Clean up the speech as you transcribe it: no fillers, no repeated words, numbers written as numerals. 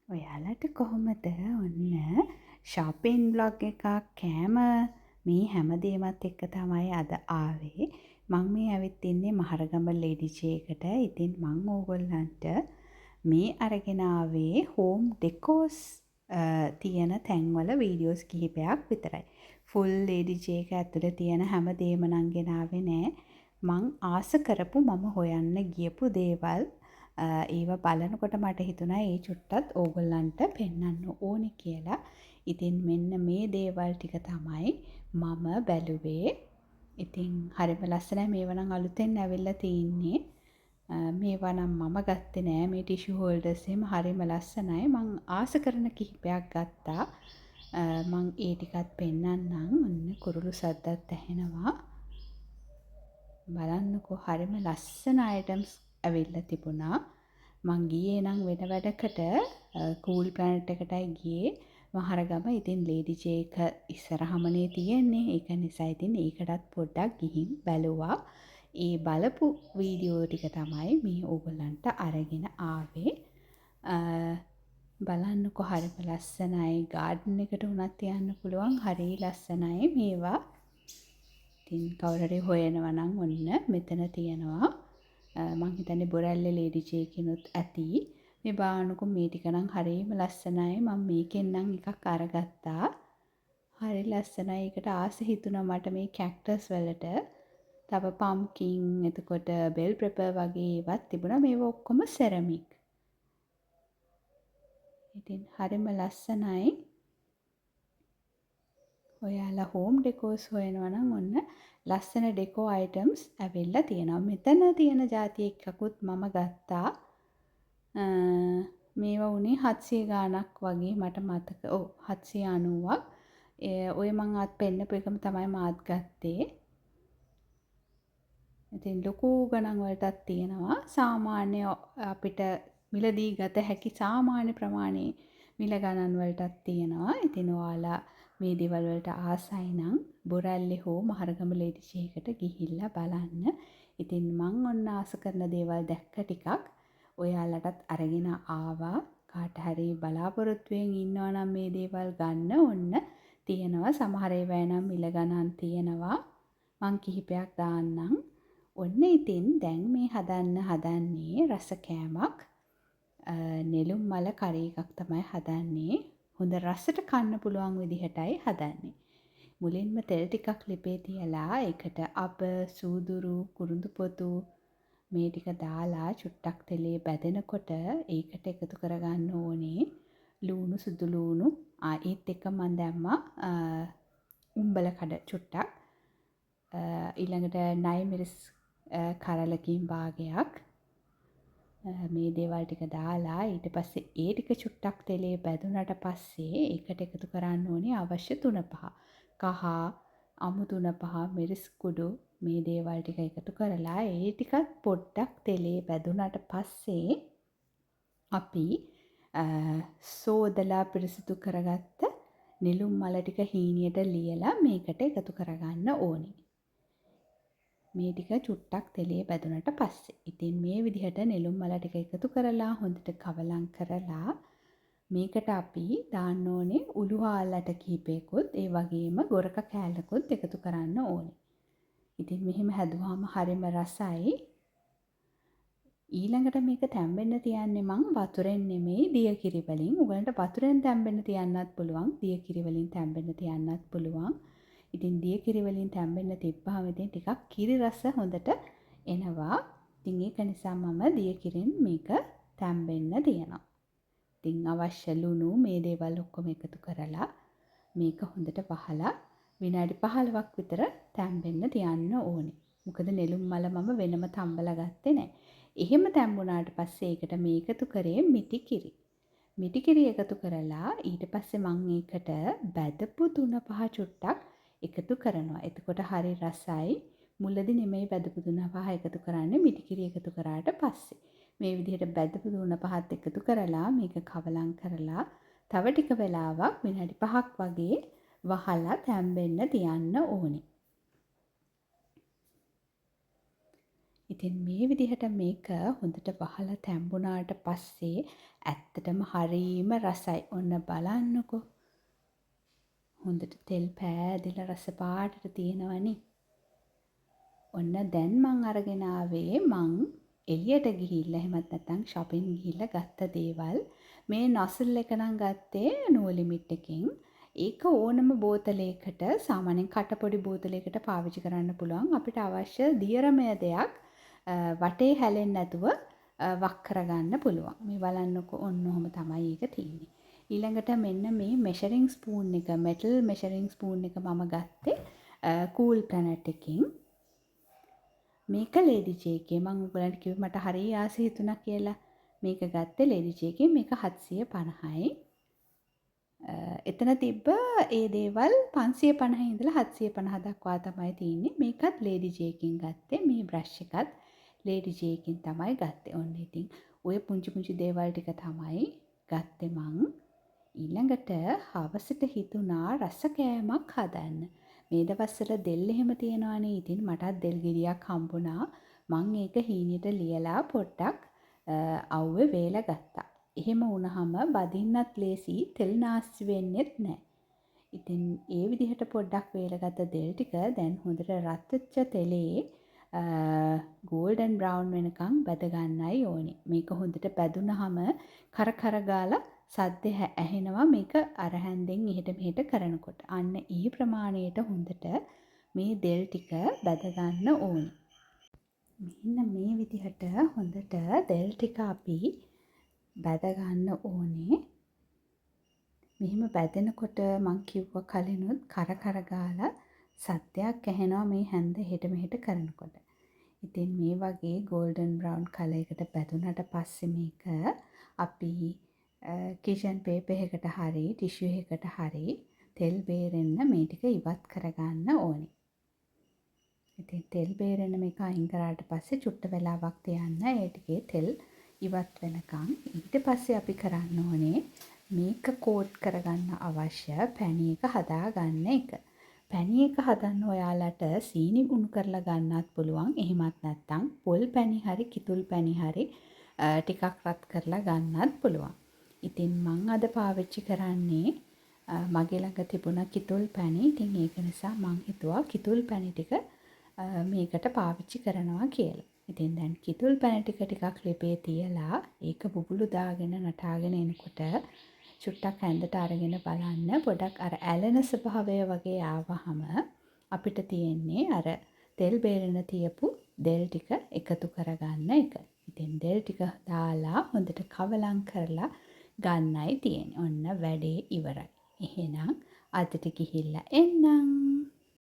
ඔයාලට කොහොමද ඔන්න ෂොපින් බ්ලොග් එකක් කෑම මේ හැමදේමත් එක්ක තමයි අද ආවේ. මං මේ ඇවිත් ඉන්නේ මහරගම ලේඩි ජේ එකට. ඉතින් මං ඕගොල්ලන්ට මේ අරගෙන ආවේ හෝම් ඩෙකෝස් තියෙන තැන්වල වීඩියෝස් කිහිපයක් විතරයි. ෆුල් ලේඩි ජේ එක ඇතුලේ තියෙන හැමදේම නම් ගෙනාවේ නෑ. මං ආස කරපු මම හොයන්න ගියපු දේවල් ඒව බලනකොට මට හිතුණා ඒ චුට්ටත් ඕගොල්ලන්ට පෙන්වන්න ඕනේ කියලා. ඉතින් මෙන්න මේ දේවල් ටික තමයි මම බැලුවේ. ඉතින් හරිම ලස්සනයි. මේවා නම් අලුතෙන් ඇවිල්ලා තින්නේ. මේවා නම් මම ගත්තේ නෑ. මේ ටිෂු හෝල්ඩර්ස් එහෙම හරිම ලස්සනයි. මං ආස කරන කිහිපයක් ගත්තා. මං ඒ ටිකත් පෙන්වන්නම්. ඔන්න කුරුළු සද්දත් ඇහෙනවා. බලන්නකෝ හරිම ලස්සන අයිටම්ස් ඇවිල්ලා තිබුණා. මං ගියේ නම් වෙන වැඩකට කූල් ප්ලැනට් එකටයි ගියේ මහරගම. ඉතින් ලේඩි ජේ එක ඉස්සරහමනේ තියෙන්නේ. ඒක නිසා ඉතින් ඒකටත් පොඩ්ඩක් ගිහින් බැලුවා. ඒ බලපු වීඩියෝ ටික තමයි මේ ඕගොල්ලන්ට අරගෙන ආවේ. බලන්නකෝ හරිම ලස්සනයි. ගාඩන් එකට උනත් තියන්න පුළුවන්. හරි ලස්සනයි මේවා. ඉතින් කවුරු හරි හොයනවා නම් ඔන්න මෙතන තියෙනවා. මං හිතන්නේ බොරැල්ලේ ලේඩි ජේ කිනුත් ඇති. මේ බානුකෝ මේ ටික නම් හරිම ලස්සනයි. මම මේකෙන් නම් එකක් අරගත්තා. හරි ලස්සනයි. ඒකට ආස හිතුණා මට මේ කැක්ටස් වලට. තව පම්කින් එතකොට බෙල් පෙපර් වගේ ඒවත් තිබුණා. මේවා ඔක්කොම සෙරමික්. ඉතින් හරිම ලස්සනයි. ඔයාලා හෝම් ඩෙකෝස් හොයනවා නම් ඔන්න ලස්සන ඩෙකෝ අයිටම්ස් ඇවිල්ලා තියෙනවා. මෙතන තියෙන જાති එකකුත් මම ගත්තා. මේවා උනේ 700 ගාණක් වගේ මට මතක. ඔව් 790ක්. ඔය මං අත් පෙන්නපු එකම තමයි මාත් ගත්තේ. ඉතින් ලොකු ගණන් වලටත් තියෙනවා. සාමාන්‍ය අපිට මිලදී ගත හැකි සාමාන්‍ය ප්‍රමාණයේ මිල ගණන් වලටත් තියෙනවා. ඉතින් ඔයාලා මේ දේවල් වලට ආසයි නම් බොරැල්ලේ හෝ මහරගම ලේඩි ජේ එකට ගිහිල්ලා බලන්න. ඉතින් මං ඔන්න ආස කරන දේවල් දැක්ක ටිකක් ඔයාලටත් අරගෙන ආවා. කාට හරි බලාපොරොත්තුවෙන් ඉන්නවා නම් මේ දේවල් ගන්න ඔන්න තියෙනවා. සමහර ඒවා නම් මිල ගණන් තියෙනවා. මං කිහිපයක් දාන්නම්. ඔන්න ඉතින් දැන් මේ හදන්නේ රස කෑමක්. නෙළුම් මල කරි එකක් තමයි හදන්නේ. හොඳ රසට කන්න පුළුවන් විදිහටයි හදන්නේ. මුලින්ම තෙල් ටිකක් ලිපේ තියලා ඒකට අබ, සූදුරු, කුරුඳු පොතු මේ ටික දාලා චුට්ටක් තෙලේ බැදෙනකොට ඒකට එකතු කරගන්න ඕනේ ලූණු, සුදු ලූණු. ඒත් එක්ක මම දැම්මා උම්බල කඩ චුට්ටක්. ඊළඟට නයි මිරිස් කරලකින් භාගයක්. මේ දේවල් ටික දාලා ඊට පස්සේ ඒ ටික චුට්ටක් තෙලේ බැදුනට පස්සේ ඒකට එකතු කරන්න ඕනේ අවශ්‍ය තුන පහ. කහ, අමු තුන පහ, මිරිස් කුඩු මේ දේවල් ටික එකතු කරලා ඒ ටිකත් පොඩ්ඩක් තෙලේ බැදුනට පස්සේ අපි සෝදලා පිරිසිදු කරගත්ත නෙළුම් මල ටික හීනියට ලියලා මේකට එකතු කරගන්න ඕනේ. මේ ටික චුට්ටක් තෙලේ බැදුනට පස්සේ. ඉතින් මේ විදිහට නෙළුම් මල ටික එකතු කරලා හොඳට කවලම් කරලා මේකට අපි දාන්න ඕනේ උළු හාල්ලට කිහිපයකුත් ඒ වගේම ගොරක කෑල්ලකුත් එකතු කරන්න ඕනේ. ඉතින් මෙහෙම හැදුවාම හරිම රසයි. ඊළඟට මේක තැම්බෙන්න තියන්නේ මං වතුරෙන් නෙමෙයි දියකිරි වලින්. උගලන්ට වතුරෙන් තැම්බෙන්න තියන්නත් පුළුවන්. දියකිරි වලින් තැම්බෙන්න තියන්නත් පුළුවන්. ඉතින් දියකිරි වලින් තැම්බෙන්න තිබ්බහම ඉතින් ටිකක් කිරි රස හොඳට එනවා. ඉතින් ඒක නිසා මම දියකිරින් මේක තැම්බෙන්න තියනවා. ඉතින් අවශ්‍ය ලුණු මේ දේවල් ඔක්කොම එකතු කරලා මේක හොඳට වහලා විනාඩි 15ක් විතර තැම්බෙන්න තියන්න ඕනේ. මොකද නෙළුම් මල මම වෙනම තම්බලා ගත්තේ නැහැ. එහෙම තැම්බුණාට පස්සේ ඒකට මේ එකතු කරේ මිටි කිරි. මිටි කිරි එකතු කරලා ඊට පස්සේ මම ඒකට බැදපු තුන පහ චුට්ටක් එකතු කරනවා. එතකොට හරි රසයි. මුලදී නෙමෙයි බැදපු තුන පහ එකතු කරන්නේ මිටි කිරි එකතු කරාට පස්සේ. මේ විදිහට බැදපු තුන පහත් එකතු කරලා මේක කවලම් කරලා තව ටික වෙලාවක් විනාඩි 5ක් වගේ වහලා තැම්බෙන්න තියන්න ඕනේ. ඉතින් මේ විදිහට මේක හොඳට වහලා තැම්බුණාට පස්සේ ඇත්තටම හරීම රසයි. ඔන්න බලන්නකෝ. හොඳට තෙල් පෑදිලා රස පාටට තියෙනවනේ. ඔන්න දැන් මං අරගෙන ආවේ මං එළියට ගිහිල්ලා එහෙමත් නැත්නම් shopping ගිහිල්ලා ගත්ත දේවල්. මේ nozzle එක නම් ගත්තේ no limit එකෙන්. ඒක ඕනම බෝතලයකට සාමාන්‍යයෙන් කටපොඩි බෝතලයකට පාවිච්චි කරන්න පුළුවන්. අපිට අවශ්‍ය දියරමය දෙයක් වටේ හැලෙන්නේ නැතුව වක් කරගන්න පුළුවන්. මේ බලන්නකෝ ඔන්න ඔහොම තමයි ඒක තියෙන්නේ. ඊළඟට මෙන්න මේ measuring spoon එක metal measuring spoon එක මම ගත්තේ Cool Planet එකකින්. මේක Lady J එකේ මම ඔයගලන්ට කිව්වේ මට හරිය ආස හිතුණා කියලා. මේක ගත්තේ Lady J එකේ මේක 750යි. එතන තිබ්බ ඒ දේවල් 550 ඉඳලා 750 දක්වා තමයි තියෙන්නේ. මේකත් Lady J එකකින් ගත්තේ. මේ බ්‍රෂ් එකත් Lady J එකකින් තමයි ගත්තේ. ඔන්න ඉතින් ඔය පුංචි පුංචි දේවල් ටික තමයි ගත්තේ මං. ඊළඟට හවසට හිතුණා රස කෑමක් හදන්න. මේ දවස්වල දෙල් එහෙම තියෙනවානේ. ඉතින් මටත් දෙල් ගෙඩියක් හම්බුණා. මං ඒක හීනෙට ලියලා පොඩ්ඩක් අවුවේ වේලා ගත්තා. එහෙම වුණාම බදින්නත් ලේසි, තෙල් නාස්ති වෙන්නෙත් නැහැ. ඉතින් ඒ විදිහට පොඩ්ඩක් වේලගත්ත දෙල් ටික දැන් හොඳට රත් වෙච්ච තෙලේ ගෝල්ඩන් බ්‍රවුන් වෙනකන් බැද ගන්නයි ඕනේ. මේක හොඳට බැදුනහම කර ගාලා සද්ද ඇහෙනවා මේක අර හැන්දෙන් එහෙට මෙහෙට කරනකොට. අන්න ඒ ප්‍රමාණයට හොඳට මේ දෙල් ටික බැද ගන්න ඕනේ. මෙන්න මේ විදිහට හොඳට දෙල් ටික අපි බැද ගන්න ඕනේ. මෙහෙම බැදෙනකොට මං කිව්වා කලිනුත් කර ගාලා සද්දයක් ඇහෙනවා මේ හැන්ද හෙට මෙහෙට කරනකොට. ඉතින් මේ වගේ golden brown color එකට බැදුනට පස්සේ මේක අපි කිචන් පේපර් එකකට හරි ටිෂු එකකට හරි තෙල් බේරෙන්න මේ ටික ඉවත් කරගන්න ඕනේ. ඉතින් තෙල් බේරෙන්න මේක අයින් කරාට පස්සේ චුට්ට වෙලාවක් තියන්න ඒ ටිකේ තෙල් ඉවත් වෙනකන්. ඊට පස්සේ අපි කරන්න ඕනේ මේක කෝට් කරගන්න අවශ්‍ය පැණි එක හදාගන්න එක. පැණි එක හදන්න ඔයාලට සීනි උණු කරලා ගන්නත් පුළුවන්. එහෙමත් නැත්නම් පොල් පැණි හරි කිතුල් පැණි හරි ටිකක් රත් කරලා ගන්නත් පුළුවන්. ඉතින් මං අද පාවිච්චි කරන්නේ මගේ ළඟ තිබුණ කිතුල් පැණි. ඉතින් ඒක නිසා මං හිතුවා කිතුල් පැණි ටික මේකට පාවිච්චි කරනවා කියලා. ඉතින් දැන් කිතුල් පැණි ටිකක් ලිපේ තියලා ඒක බුබුලු දාගෙන නටාගෙන එනකොට චුට්ටක් ඇඳට අරගෙන බලන්න පොඩක් අර ඇලෙන ස්වභාවය වගේ ආවහම අපිට තියෙන්නේ අර තෙල් බේරෙන තියපු දෙල් ටික එකතු කරගන්න එක. ඉතින් දෙල් ටික දාලා හොඳට කවලම් කරලා ගන්නයි තියෙන්නේ. ඔන්න වැඩේ ඉවරයි. එහෙනම් අදට ගිහිල්ලා එන්නම්.